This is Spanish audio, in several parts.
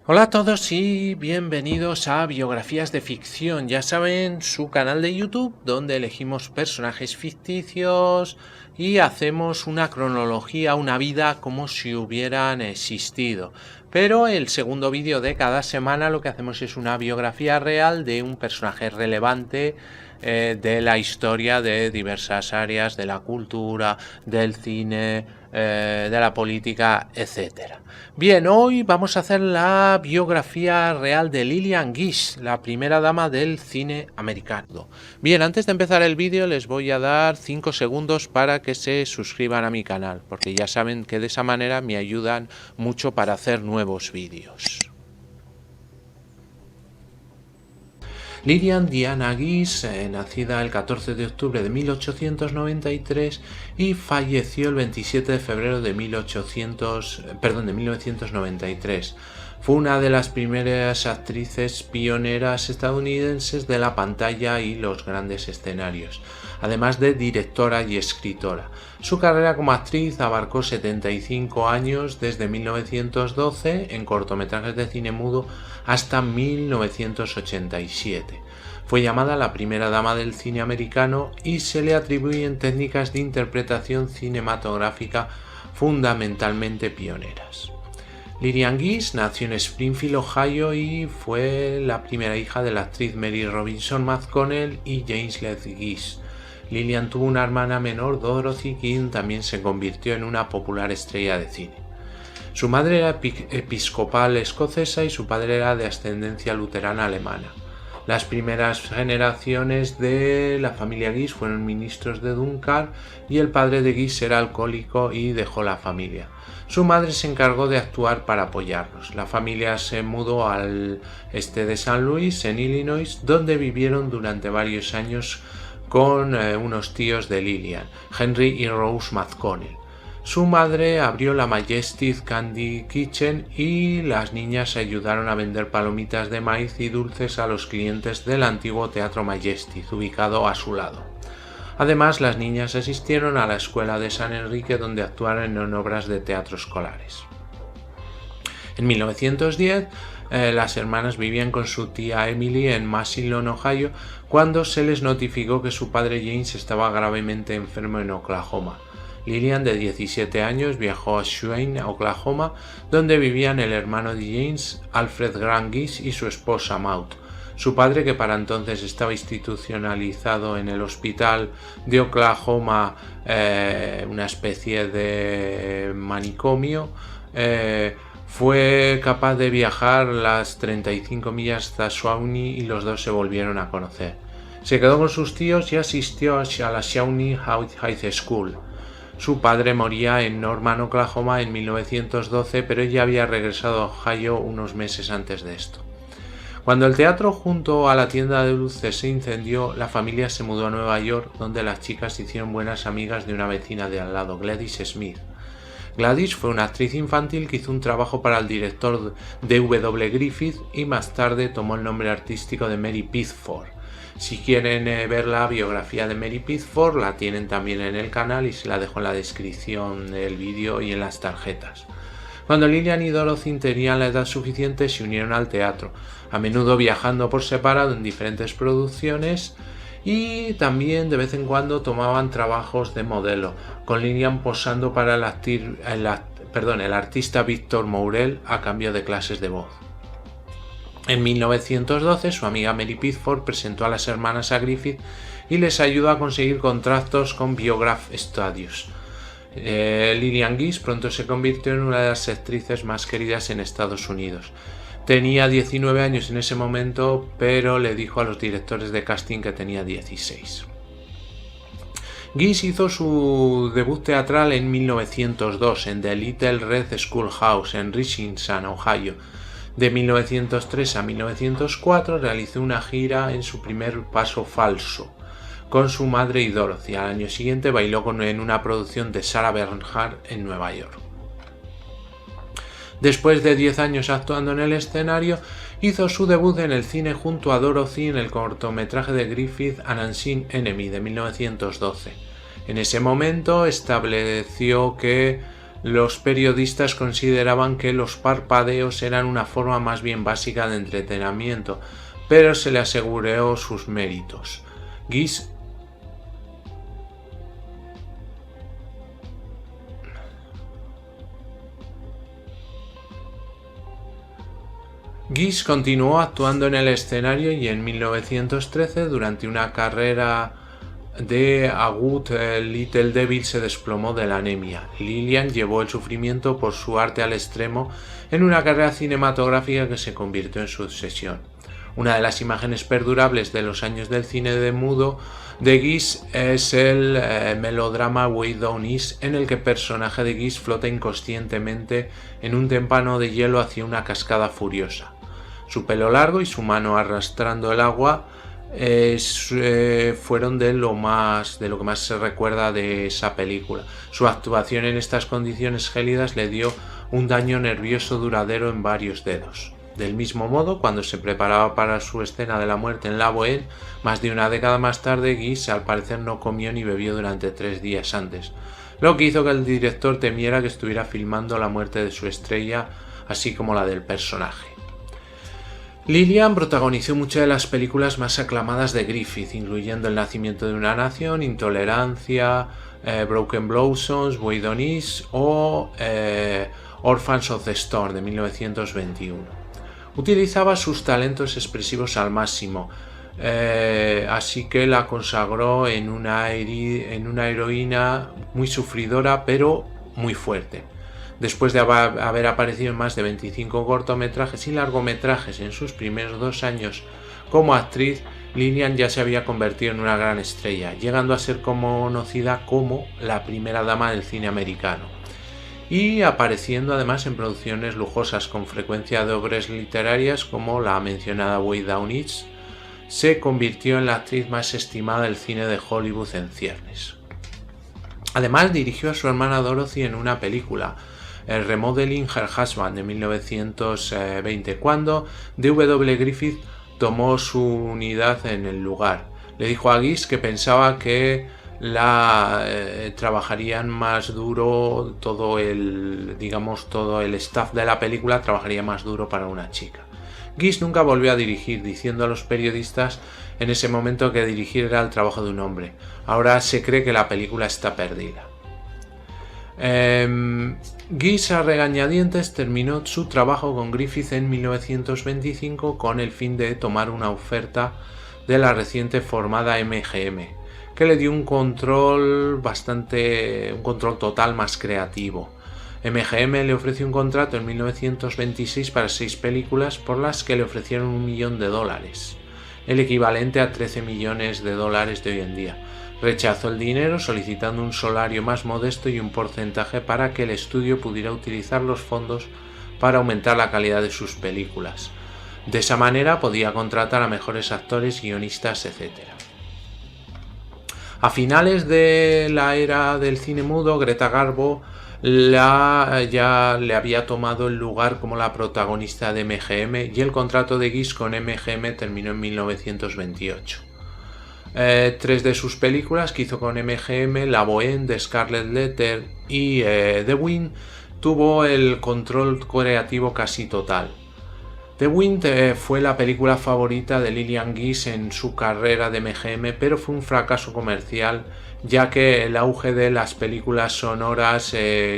Hola a todos y bienvenidos a Biografías de Ficción. Ya saben, su canal de YouTube donde elegimos personajes ficticios y hacemos una cronología, una vida como si hubieran existido. Pero el segundo vídeo de cada semana lo que hacemos es una biografía real de un personaje relevante de la historia de diversas áreas, de la cultura, del cine, de la política, etc. Bien, hoy vamos a hacer la biografía real de Lillian Gish, la primera dama del cine americano. Bien, antes de empezar el vídeo les voy a dar 5 segundos para que se suscriban a mi canal, porque ya saben que de esa manera me ayudan mucho para hacer nuevos vídeos. Lillian Diana Gish, nacida el 14 de octubre de 1893 y falleció el 27 de febrero de 1993. Fue una de las primeras actrices pioneras estadounidenses de la pantalla y los grandes escenarios, además de directora y escritora. Su carrera como actriz abarcó 75 años, desde 1912 en cortometrajes de cine mudo hasta 1987. Fue llamada la primera dama del cine americano y se le atribuyen técnicas de interpretación cinematográfica fundamentalmente pioneras. Lillian Gish nació en Springfield, Ohio, y fue la primera hija de la actriz Mary Robinson McConnell y James Led Gish. Lillian tuvo una hermana menor, Dorothy, quien también se convirtió en una popular estrella de cine. Su madre era episcopal escocesa y su padre era de ascendencia luterana alemana. Las primeras generaciones de la familia Gish fueron ministros de Dunkard y el padre de Gish era alcohólico y dejó la familia. Su madre se encargó de actuar para apoyarlos. La familia se mudó al este de San Luis, en Illinois, donde vivieron durante varios años con unos tíos de Lillian, Henry y Rose McConnell. Su madre abrió la Majestic Candy Kitchen y las niñas ayudaron a vender palomitas de maíz y dulces a los clientes del antiguo Teatro Majestic, ubicado a su lado. Además, las niñas asistieron a la escuela de San Enrique, donde actuaron en obras de teatro escolares. En 1910, las hermanas vivían con su tía Emily en Massillon, Ohio, cuando se les notificó que su padre James estaba gravemente enfermo en Oklahoma. Lillian, de 17 años, viajó a Shawano, Oklahoma, donde vivían el hermano de James, Alfred Grant Gish, y su esposa Maud. Su padre, que para entonces estaba institucionalizado en el hospital de Oklahoma, una especie de manicomio, fue capaz de viajar las 35 millas hasta Shawnee y los dos se volvieron a conocer. Se quedó con sus tíos y asistió a la Shawnee High School. Su padre moría en Norman, Oklahoma en 1912, pero ella había regresado a Ohio unos meses antes de esto. Cuando el teatro junto a la tienda de dulces se incendió, la familia se mudó a Nueva York, donde las chicas se hicieron buenas amigas de una vecina de al lado, Gladys Smith. Gladys fue una actriz infantil que hizo un trabajo para el director D.W. Griffith y más tarde tomó el nombre artístico de Mary Pickford. Si quieren ver la biografía de Mary Pickford, la tienen también en el canal y se la dejo en la descripción del vídeo y en las tarjetas. Cuando Lillian y Dorothy tenían la edad suficiente, se unieron al teatro, a menudo viajando por separado en diferentes producciones, y también de vez en cuando tomaban trabajos de modelo, con Lillian posando para el artista Victor Maurel a cambio de clases de voz. En 1912, su amiga Mary Pickford presentó a las hermanas a Griffith y les ayudó a conseguir contratos con Biograph Studios. Lillian Gish pronto se convirtió en una de las actrices más queridas en Estados Unidos. Tenía 19 años en ese momento, pero le dijo a los directores de casting que tenía 16. Gish hizo su debut teatral en 1902 en The Little Red Schoolhouse en Richardson, Ohio. De 1903 a 1904 realizó una gira en su primer paso falso con su madre y Dorothy. Al año siguiente bailó en una producción de Sarah Bernhardt en Nueva York. Después de 10 años actuando en el escenario, hizo su debut en el cine junto a Dorothy en el cortometraje de Griffith An Unseen Enemy de 1912. En ese momento estableció que los periodistas consideraban que los parpadeos eran una forma más bien básica de entretenimiento, pero se le aseguró sus méritos. Gish continuó actuando en el escenario y en 1913, durante una carrera de A Good Little Devil, se desplomó de la anemia. Lillian llevó el sufrimiento por su arte al extremo en una carrera cinematográfica que se convirtió en su obsesión. Una de las imágenes perdurables de los años del cine de mudo de Gish es el melodrama Way Down East, en el que el personaje de Gish flota inconscientemente en un témpano de hielo hacia una cascada furiosa. Su pelo largo y su mano arrastrando el agua fueron de lo que más se recuerda de esa película. Su actuación en estas condiciones gélidas le dio un daño nervioso duradero en varios dedos. Del mismo modo, cuando se preparaba para su escena de la muerte en La Bohème, más de una década más tarde, Gish al parecer no comió ni bebió durante 3 días antes, lo que hizo que el director temiera que estuviera filmando la muerte de su estrella, así como la del personaje. Lillian protagonizó muchas de las películas más aclamadas de Griffith, incluyendo El nacimiento de una nación, Intolerancia, Broken Blossoms, Way Down East o Orphans of the Storm de 1921. Utilizaba sus talentos expresivos al máximo, así que la consagró en una heroína muy sufridora pero muy fuerte. Después de haber aparecido en más de 25 cortometrajes y largometrajes en sus primeros 2 años como actriz, Lillian ya se había convertido en una gran estrella, llegando a ser conocida como la primera dama del cine americano, y apareciendo además en producciones lujosas con frecuencia de obras literarias como la mencionada Way Down East. Se convirtió en la actriz más estimada del cine de Hollywood en ciernes. Además, dirigió a su hermana Dorothy en una película, el Remodeling Her Husband de 1920, cuando D.W. Griffith tomó su unidad en el lugar. Le dijo a Gish que pensaba que trabajarían más duro, todo el staff de la película trabajaría más duro para una chica. Gish nunca volvió a dirigir, diciendo a los periodistas en ese momento que dirigir era el trabajo de un hombre. Ahora se cree que la película está perdida. Gish a regañadientes terminó su trabajo con Griffith en 1925 con el fin de tomar una oferta de la reciente formada MGM, que le dio un control total más creativo. MGM le ofreció un contrato en 1926 para 6 películas por las que le ofrecieron $1 millón, el equivalente a 13 millones de dólares de hoy en día. Rechazó el dinero solicitando un salario más modesto y un porcentaje para que el estudio pudiera utilizar los fondos para aumentar la calidad de sus películas. De esa manera podía contratar a mejores actores, guionistas, etc. A finales de la era del cine mudo, Greta Garbo ya le había tomado el lugar como la protagonista de MGM y el contrato de Gish con MGM terminó en 1928. 3 de sus películas que hizo con MGM, La Bohème, The Scarlet Letter y The Wind, tuvo el control creativo casi total. The Wind fue la película favorita de Lillian Gish en su carrera de MGM, pero fue un fracaso comercial, ya que el auge de las películas sonoras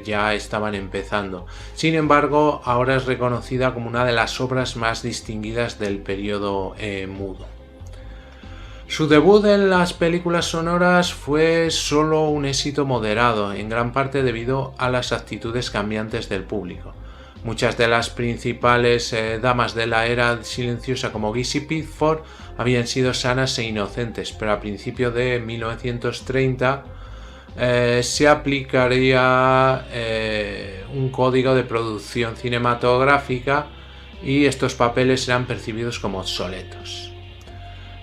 ya estaban empezando. Sin embargo, ahora es reconocida como una de las obras más distinguidas del periodo mudo. Su debut en las películas sonoras fue solo un éxito moderado, en gran parte debido a las actitudes cambiantes del público. Muchas de las principales damas de la era silenciosa como Gish y Pitchford habían sido sanas e inocentes, pero a principios de 1930 se aplicaría un código de producción cinematográfica y estos papeles eran percibidos como obsoletos.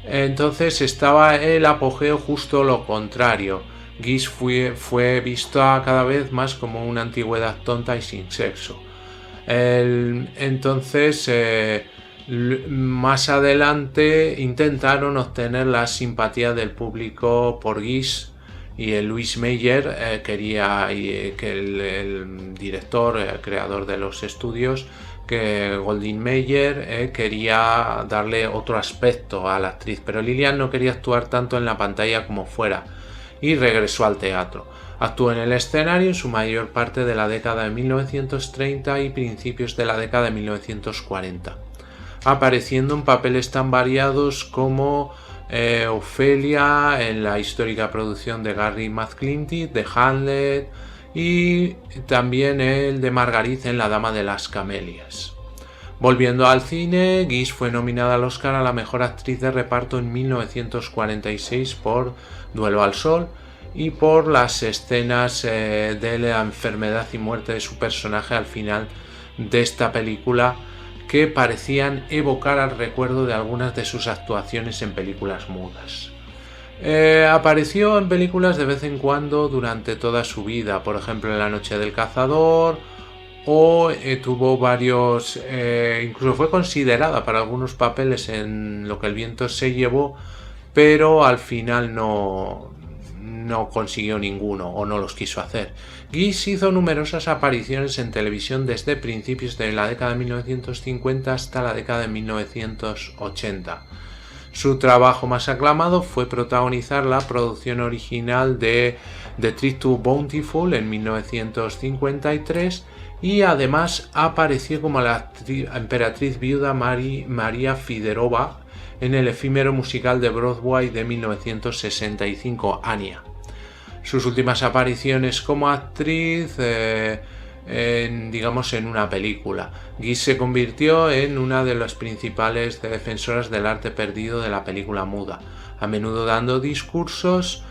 Entonces estaba el apogeo justo lo contrario. Gish fue vista cada vez más como una antigüedad tonta y sin sexo. Entonces, más adelante intentaron obtener la simpatía del público por Gish y Louis Mayer quería que el director, el creador de los estudios, que Goldwyn Mayer quería darle otro aspecto a la actriz, pero Lillian no quería actuar tanto en la pantalla como fuera y regresó al teatro. Actuó en el escenario en su mayor parte de la década de 1930 y principios de la década de 1940, apareciendo en papeles tan variados como Ofelia en la histórica producción de Gary McClinty de Hamlet, y también el de Marguerite en La Dama de las Camelias. Volviendo al cine, Guise fue nominada al Oscar a la mejor actriz de reparto en 1946 por Duelo al Sol y por las escenas de la enfermedad y muerte de su personaje al final de esta película, que parecían evocar al recuerdo de algunas de sus actuaciones en películas mudas. Apareció en películas de vez en cuando durante toda su vida, por ejemplo en La Noche del Cazador, o tuvo varios, incluso fue considerada para algunos papeles en Lo que el viento se llevó, pero al final no consiguió ninguno o no los quiso hacer. Guise hizo numerosas apariciones en televisión desde principios de la década de 1950 hasta la década de 1980. Su trabajo más aclamado fue protagonizar la producción original de The Trip to Bountiful en 1953 y además apareció como la emperatriz viuda María Fidorova en el efímero musical de Broadway de 1965, Anya. Sus últimas apariciones como actriz en una película. Guise se convirtió en una de las principales defensoras del arte perdido de la película muda, a menudo dando discursos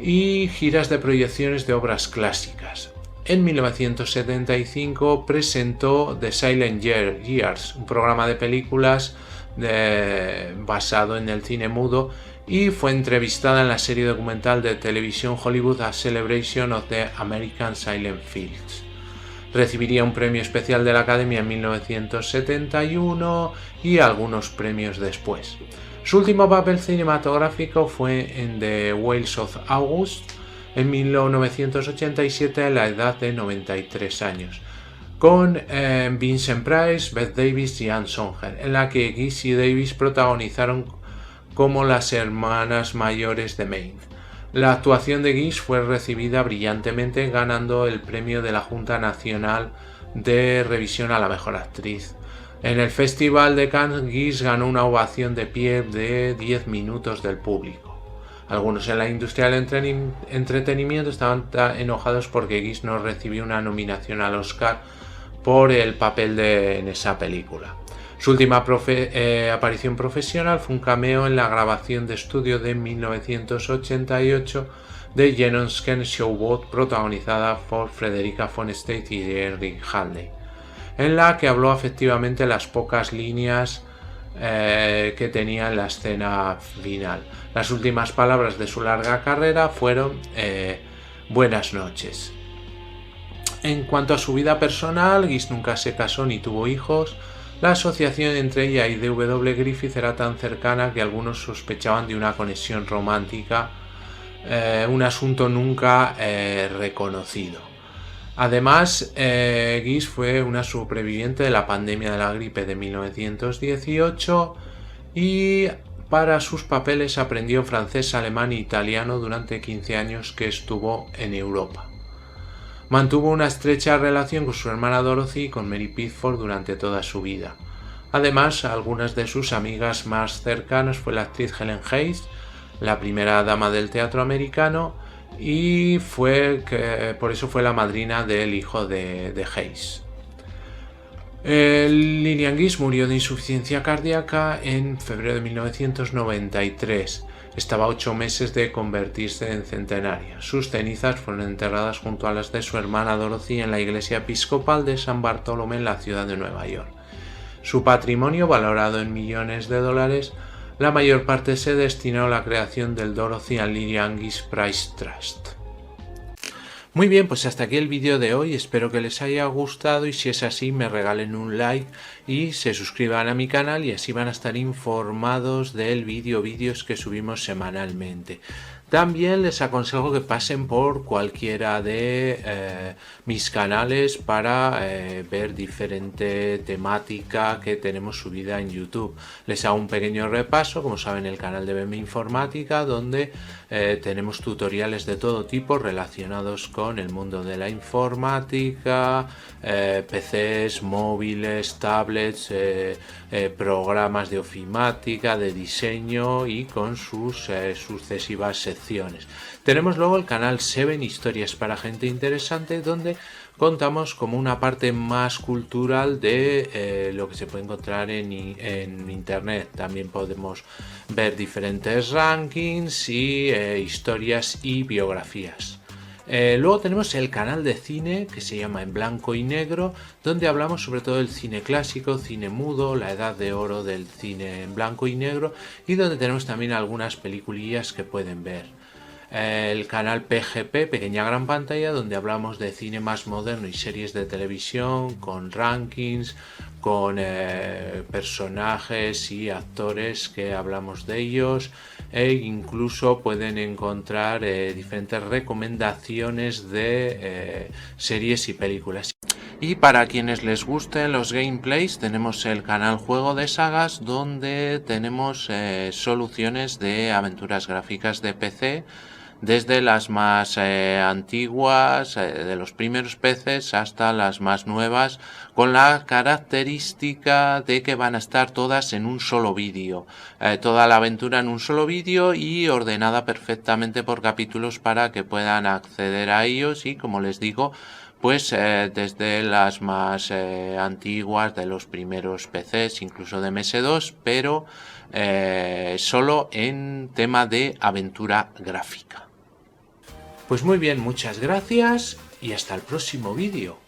y giras de proyecciones de obras clásicas. En 1975 presentó The Silent Years, un programa de películas basado en el cine mudo, y fue entrevistada en la serie documental de televisión Hollywood A Celebration of the American Silent Films. Recibiría un premio especial de la Academia en 1971 y algunos premios después. Su último papel cinematográfico fue en The Whales of August en 1987 a la edad de 93 años, con Vincent Price, Bette Davis y Ann Songer, en la que Guise y Davis protagonizaron como las hermanas mayores de Maine. La actuación de Guise fue recibida brillantemente, ganando el premio de la Junta Nacional de Revisión a la Mejor Actriz. En el Festival de Cannes, Guise ganó una ovación de pie de 10 minutos del público. Algunos en la industria del entretenimiento estaban enojados porque Guise no recibió una nominación al Oscar por el papel en esa película. Su última aparición profesional fue un cameo en la grabación de estudio de 1988 de Jenoske Showboat, protagonizada por Frederica von Stade y Henry Hadley, en la que habló afectivamente las pocas líneas que tenía en la escena final. Las últimas palabras de su larga carrera fueron buenas noches. En cuanto a su vida personal, Guise nunca se casó ni tuvo hijos. La asociación entre ella y D.W. Griffith era tan cercana que algunos sospechaban de una conexión romántica, un asunto nunca reconocido. Además, Guise fue una sobreviviente de la pandemia de la gripe de 1918 y para sus papeles aprendió francés, alemán e italiano durante 15 años que estuvo en Europa. Mantuvo una estrecha relación con su hermana Dorothy y con Mary Pickford durante toda su vida. Además, algunas de sus amigas más cercanas fue la actriz Helen Hayes, la primera dama del teatro americano, y por eso fue la madrina del hijo de Hayes. Lillian Guise murió de insuficiencia cardíaca en febrero de 1993. Estaba a 8 meses de convertirse en centenaria. Sus cenizas fueron enterradas junto a las de su hermana Dorothy en la iglesia episcopal de San Bartolomé en la ciudad de Nueva York. Su patrimonio, valorado en millones de dólares, la mayor parte se destinó a la creación del Dorothy and Lillian Guise Prize Trust. Muy bien, pues hasta aquí el vídeo de hoy, espero que les haya gustado y si es así me regalen un like y se suscriban a mi canal y así van a estar informados del vídeos que subimos semanalmente. También les aconsejo que pasen por cualquiera de mis canales para ver diferente temática que tenemos subida en YouTube. Les hago un pequeño repaso, como saben, el canal de BM Informática, donde tenemos tutoriales de todo tipo relacionados con el mundo de la informática, PCs, móviles, tablets, programas de ofimática, de diseño y con sus sucesivas secciones. Tenemos luego el canal 7 Historias para Gente Interesante, donde contamos como una parte más cultural de lo que se puede encontrar en internet. También podemos ver diferentes rankings y historias y biografías. Luego tenemos el canal de cine que se llama En Blanco y Negro, donde hablamos sobre todo del cine clásico, cine mudo, la edad de oro del cine en blanco y negro, y donde tenemos también algunas peliculillas que pueden ver. El canal PGP, Pequeña Gran Pantalla, donde hablamos de cine más moderno y series de televisión con rankings, con personajes y actores que hablamos de ellos, e incluso pueden encontrar diferentes recomendaciones de series y películas. Y para quienes les gusten los gameplays, tenemos el canal Juego de Sagas, donde tenemos soluciones de aventuras gráficas de PC, desde las más antiguas, de los primeros PCs, hasta las más nuevas, con la característica de que van a estar todas en un solo vídeo. Toda la aventura en un solo vídeo y ordenada perfectamente por capítulos para que puedan acceder a ellos y, como les digo, pues desde las más antiguas, de los primeros PCs, incluso de MS2, pero solo en tema de aventura gráfica. Pues muy bien, muchas gracias y hasta el próximo vídeo.